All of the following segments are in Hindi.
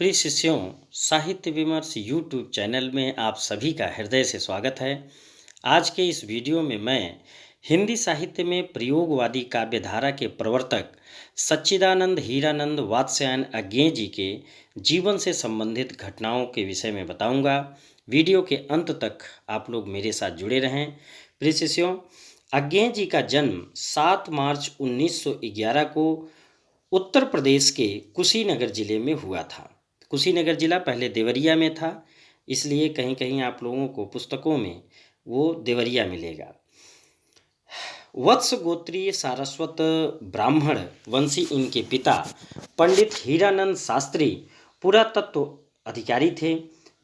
प्रिय शिष्यों, साहित्य विमर्श यूट्यूब चैनल में आप सभी का हृदय से स्वागत है। आज के इस वीडियो में मैं हिंदी साहित्य में प्रयोगवादी काव्यधारा के प्रवर्तक सच्चिदानंद हीरानंद वात्स्यायन अज्ञेय जी के जीवन से संबंधित घटनाओं के विषय में बताऊंगा। वीडियो के अंत तक आप लोग मेरे साथ जुड़े रहें। प्रिय शिष्यों, अज्ञेय जी का जन्म 7 मार्च 1911 को उत्तर प्रदेश के कुशीनगर जिले में हुआ था। कुशीनगर जिला पहले देवरिया में था, इसलिए कहीं कहीं आप लोगों को पुस्तकों में वो देवरिया मिलेगा। वत्स गोत्रीय सारस्वत ब्राह्मण वंशी इनके पिता पंडित हीरानंद शास्त्री पुरातत्व अधिकारी थे।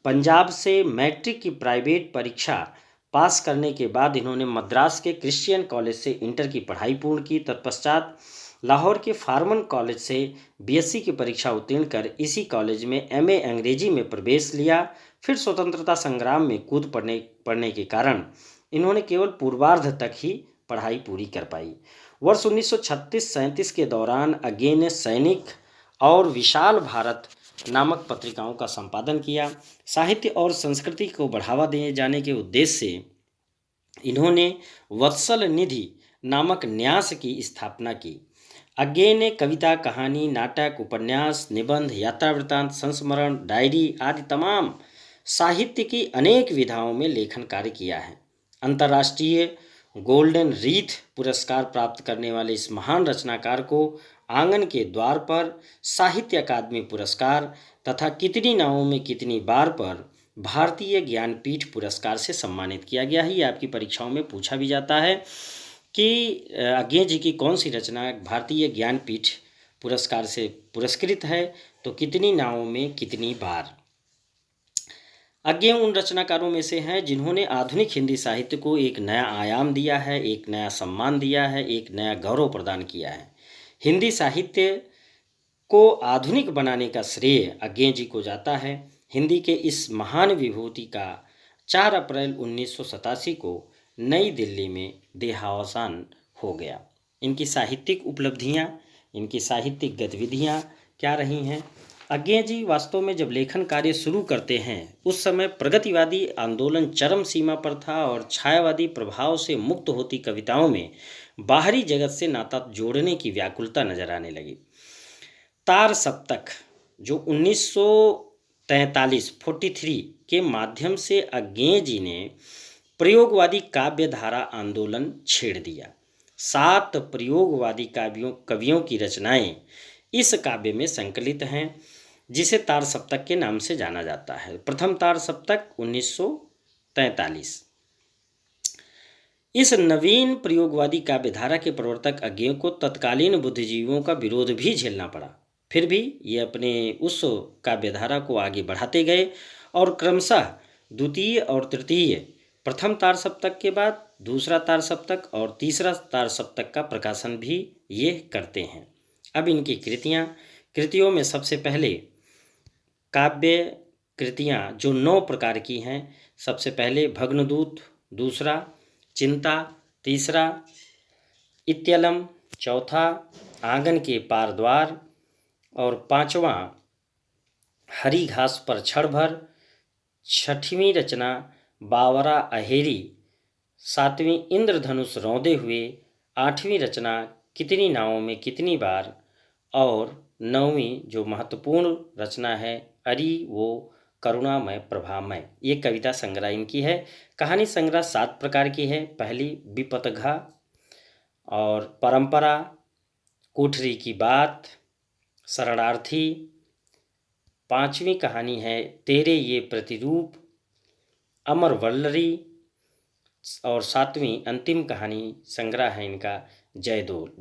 पंजाब से मैट्रिक की प्राइवेट परीक्षा पास करने के बाद इन्होंने मद्रास के क्रिश्चियन कॉलेज से इंटर की पढ़ाई पूर्ण की। तत्पश्चात लाहौर के फार्मन कॉलेज से बीएससी की परीक्षा उत्तीर्ण कर इसी कॉलेज में एमए अंग्रेजी में प्रवेश लिया। फिर स्वतंत्रता संग्राम में कूद पड़ने के कारण इन्होंने केवल पूर्वार्ध तक ही पढ़ाई पूरी कर पाई। वर्ष 1936-37 के दौरान अज्ञेय ने सैनिक और विशाल भारत नामक पत्रिकाओं का संपादन किया। साहित्य और संस्कृति को बढ़ावा दिए जाने के उद्देश्य से इन्होंने वत्सल निधि नामक न्यास की स्थापना की। अज्ञेय ने कविता, कहानी, नाटक, उपन्यास, निबंध, यात्रा वृत्तांत, संस्मरण, डायरी आदि तमाम साहित्य की अनेक विधाओं में लेखन कार्य किया है। अंतर्राष्ट्रीय गोल्डन रीथ पुरस्कार प्राप्त करने वाले इस महान रचनाकार को आंगन के द्वार पर साहित्य अकादमी पुरस्कार तथा कितनी नावों में कितनी बार पर भारतीय ज्ञानपीठ पुरस्कार से सम्मानित किया गया है। ये आपकी परीक्षाओं में पूछा भी जाता है कि अज्ञेय जी की कौन सी रचना भारतीय ज्ञानपीठ पुरस्कार से पुरस्कृत है, तो कितनी नावों में कितनी बार। अज्ञेय उन रचनाकारों में से हैं जिन्होंने आधुनिक हिंदी साहित्य को एक नया आयाम दिया है, एक नया सम्मान दिया है, एक नया गौरव प्रदान किया है। हिंदी साहित्य को आधुनिक बनाने का श्रेय अज्ञेय जी को जाता है। हिंदी के इस महान विभूति का 4 अप्रैल 1987 को नई दिल्ली में देहावसान हो गया। इनकी साहित्यिक उपलब्धियां, इनकी साहित्यिक गतिविधियां क्या रही हैं? अज्ञेय जी वास्तव में जब लेखन कार्य शुरू करते हैं उस समय प्रगतिवादी आंदोलन चरम सीमा पर था और छायावादी प्रभाव से मुक्त होती कविताओं में बाहरी जगत से नाता जोड़ने की व्याकुलता नजर आने लगी। तार सप्तक जो 1943 के माध्यम से अज्ञेय जी ने प्रयोगवादी काव्यधारा आंदोलन छेड़ दिया। 7 प्रयोगवादी कवियों की रचनाएं इस काव्य में संकलित हैं, जिसे तार सप्तक के नाम से जाना जाता है। प्रथम तार सप्तक 1943। इस नवीन प्रयोगवादी काव्यधारा के प्रवर्तक अज्ञेय को तत्कालीन बुद्धिजीवियों का विरोध भी झेलना पड़ा। फिर भी ये अपने उस काव्यधारा को आगे बढ़ाते गए और क्रमशः द्वितीय और तृतीय, प्रथम तार सप्तक के बाद दूसरा तार सप्तक और तीसरा तार सप्तक का प्रकाशन भी ये करते हैं। अब इनकी कृतियों में सबसे पहले काव्य कृतियाँ जो 9 प्रकार की हैं। सबसे पहले भग्नदूत, दूसरा चिंता, तीसरा इत्यलम, चौथा आंगन के पार द्वार और पांचवा हरी घास पर क्षण भर, छठवीं रचना बावरा अहेरी, 7वीं इंद्रधनुष रौंदे हुए, 8वीं रचना कितनी नावों में कितनी बार और 9वीं जो महत्वपूर्ण रचना है अरी वो करुणामय प्रभामय। ये कविता संग्रह इनकी है। कहानी संग्रह 7 प्रकार की है। पहली विपतघा और परंपरा, कोठरी की बात, शरणार्थी। 5वीं कहानी है तेरे ये प्रतिरूप, अमर वल्लरी और 7वीं अंतिम कहानी संग्रह है इनका जयदोल।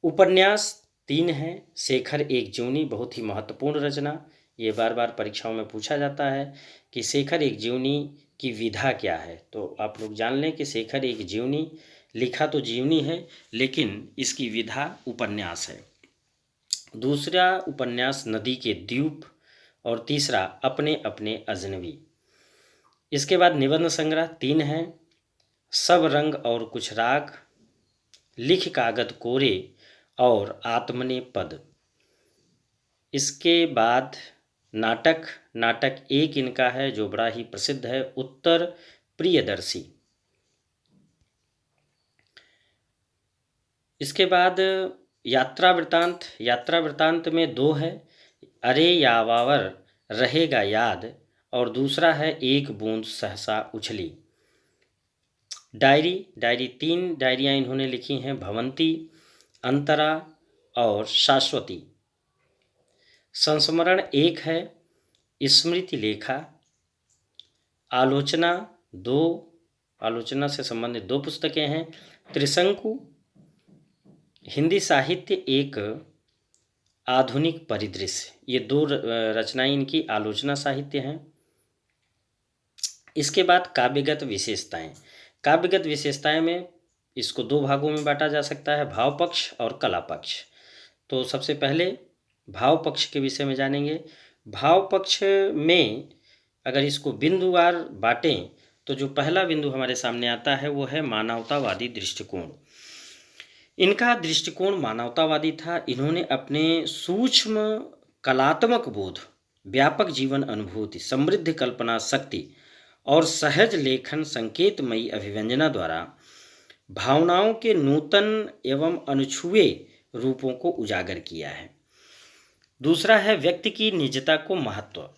उपन्यास 3 हैं। शेखर एक जीवनी बहुत ही महत्वपूर्ण रचना। ये बार बार परीक्षाओं में पूछा जाता है कि शेखर एक जीवनी की विधा क्या है, तो आप लोग जान लें कि शेखर एक जीवनी लिखा तो जीवनी है लेकिन इसकी विधा उपन्यास है। दूसरा उपन्यास नदी के द्वीप और तीसरा अपने अपने अजनबी। इसके बाद निबंध संग्रह 3 हैं। सब रंग और कुछ राग, लिख कागद कोरे और आत्मने पद। इसके बाद नाटक, नाटक एक इनका है जो बड़ा ही प्रसिद्ध है, उत्तर प्रियदर्शी। इसके बाद यात्रा वृत्तांत, यात्रा वृत्तांत में दो है, अरे यावावर रहेगा याद, और दूसरा है एक बूंद सहसा उछली। डायरी, डायरी तीन डायरियाँ इन्होंने लिखी हैं, भवंती, अंतरा और शाश्वती। संस्मरण एक है, स्मृति लेखा, आलोचना दो, आलोचना से संबंधित दो पुस्तकें हैं, त्रिशंकु, हिंदी साहित्य एक आधुनिक परिदृश्य, ये दो रचनाएं इनकी आलोचना साहित्य हैं। इसके बाद काव्यगत विशेषताएं, काव्यगत विशेषताएं में इसको दो भागों में बांटा जा सकता है, भाव पक्ष और कला पक्ष। तो सबसे पहले भाव पक्ष के विषय में जानेंगे। भाव पक्ष में अगर इसको बिंदुवार बांटें तो जो पहला बिंदु हमारे सामने आता है वो है मानवतावादी दृष्टिकोण। इनका दृष्टिकोण मानवतावादी था। इन्होंने अपने सूक्ष्म कलात्मक बोध, व्यापक जीवन अनुभूति, समृद्ध कल्पना शक्ति और सहज लेखन संकेतमयी अभिव्यंजना द्वारा भावनाओं के नूतन एवं अनछुए रूपों को उजागर किया है। दूसरा है व्यक्ति की निजता को महत्व।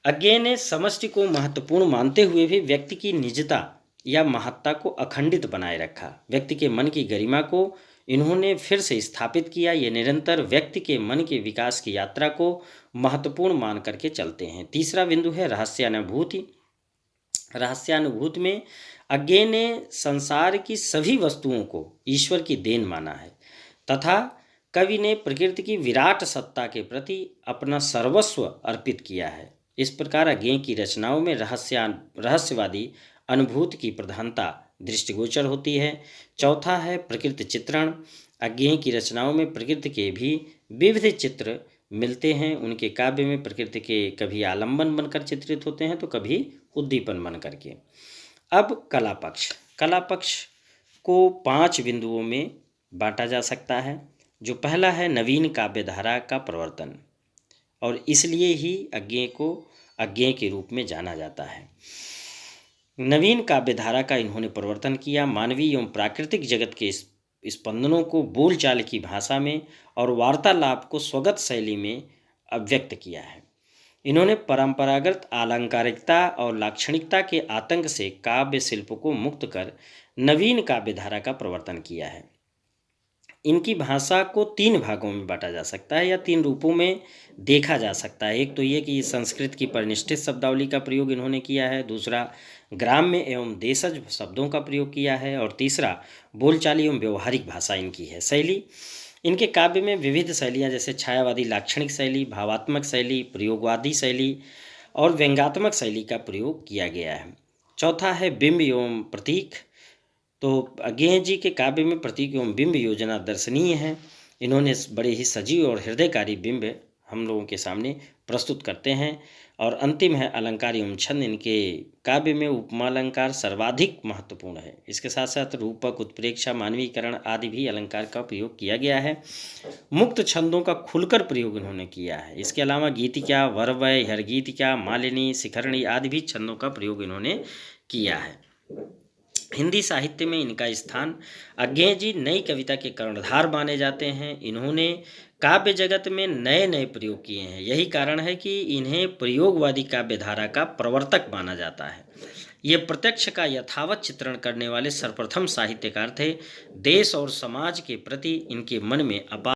अज्ञे ने समष्टि को महत्वपूर्ण मानते हुए भी व्यक्ति की निजता या महत्ता को अखंडित बनाए रखा। व्यक्ति के मन की गरिमा को इन्होंने फिर से स्थापित किया। ये निरंतर व्यक्ति के मन के विकास की यात्रा को महत्वपूर्ण मान करके चलते हैं। तीसरा बिंदु है रहस्यानुभूति। रहस्यानुभूति में अज्ञे ने संसार की सभी वस्तुओं को ईश्वर की देन माना है तथा कवि ने प्रकृति की विराट सत्ता के प्रति अपना सर्वस्व अर्पित किया है। इस प्रकार अज्ञे की रचनाओं में रहस्यवादी अनुभूति की प्रधानता दृष्टिगोचर होती है। चौथा है प्रकृति चित्रण। अज्ञे की रचनाओं में प्रकृति के भी विविध चित्र मिलते हैं। उनके काव्य में प्रकृति के कभी आलंबन बनकर चित्रित होते हैं तो कभी उद्दीपन बन करके। अब कला पक्ष, कला पक्ष को 5 बिंदुओं में बांटा जा सकता है। जो पहला है नवीन काव्यधारा का प्रवर्तन, और इसलिए ही अज्ञे को अज्ञे के रूप में जाना जाता है। नवीन काव्यधारा का इन्होंने प्रवर्तन किया। मानवीय एवं प्राकृतिक जगत के स्पंदनों को बोलचाल की भाषा में और वार्तालाप को स्वगत शैली में अभिव्यक्त किया है। इन्होंने परंपरागत अलंकारिकता और लाक्षणिकता के आतंक से काव्य शिल्प को मुक्त कर नवीन काव्यधारा का प्रवर्तन किया है। इनकी भाषा को 3 भागों में बांटा जा सकता है या 3 रूपों में देखा जा सकता है। एक तो ये कि संस्कृत की परिनिष्ठित शब्दावली का प्रयोग इन्होंने किया है, दूसरा ग्राम्य एवं देशज शब्दों का प्रयोग किया है, और तीसरा बोलचाली एवं व्यवहारिक भाषा इनकी है। शैली, इनके काव्य में विविध शैलियाँ जैसे छायावादी लाक्षणिक शैली, भावात्मक शैली, प्रयोगवादी शैली और व्यंग्यात्मक शैली का प्रयोग किया गया है। चौथा है बिंब एवं प्रतीक। तो अज्ञे जी के काव्य में प्रतीक एवं बिंब योजना दर्शनीय है। इन्होंने बड़े ही सजीव और हृदयकारी बिंब हम लोगों के सामने प्रस्तुत करते हैं। और अंतिम है अलंकार एवं छंद। इनके काव्य में उपमालंकार सर्वाधिक महत्वपूर्ण है। इसके साथ साथ रूपक, उत्प्रेक्षा, मानवीकरण आदि भी अलंकार का प्रयोग किया गया है। मुक्त छंदों का खुलकर प्रयोग इन्होंने किया है। इसके अलावा गीतिका, वरवय, हरगीतिका, मालिनी, शिखरणी आदि भी छंदों का प्रयोग इन्होंने किया है। हिंदी साहित्य में इनका स्थान, अज्ञे जी नई कविता के कर्णधार माने जाते हैं। इन्होंने काव्य जगत में नए नए प्रयोग किए हैं। यही कारण है कि इन्हें प्रयोगवादी काव्यधारा का प्रवर्तक माना जाता है। ये प्रत्यक्ष का यथावत चित्रण करने वाले सर्वप्रथम साहित्यकार थे। देश और समाज के प्रति इनके मन में अपार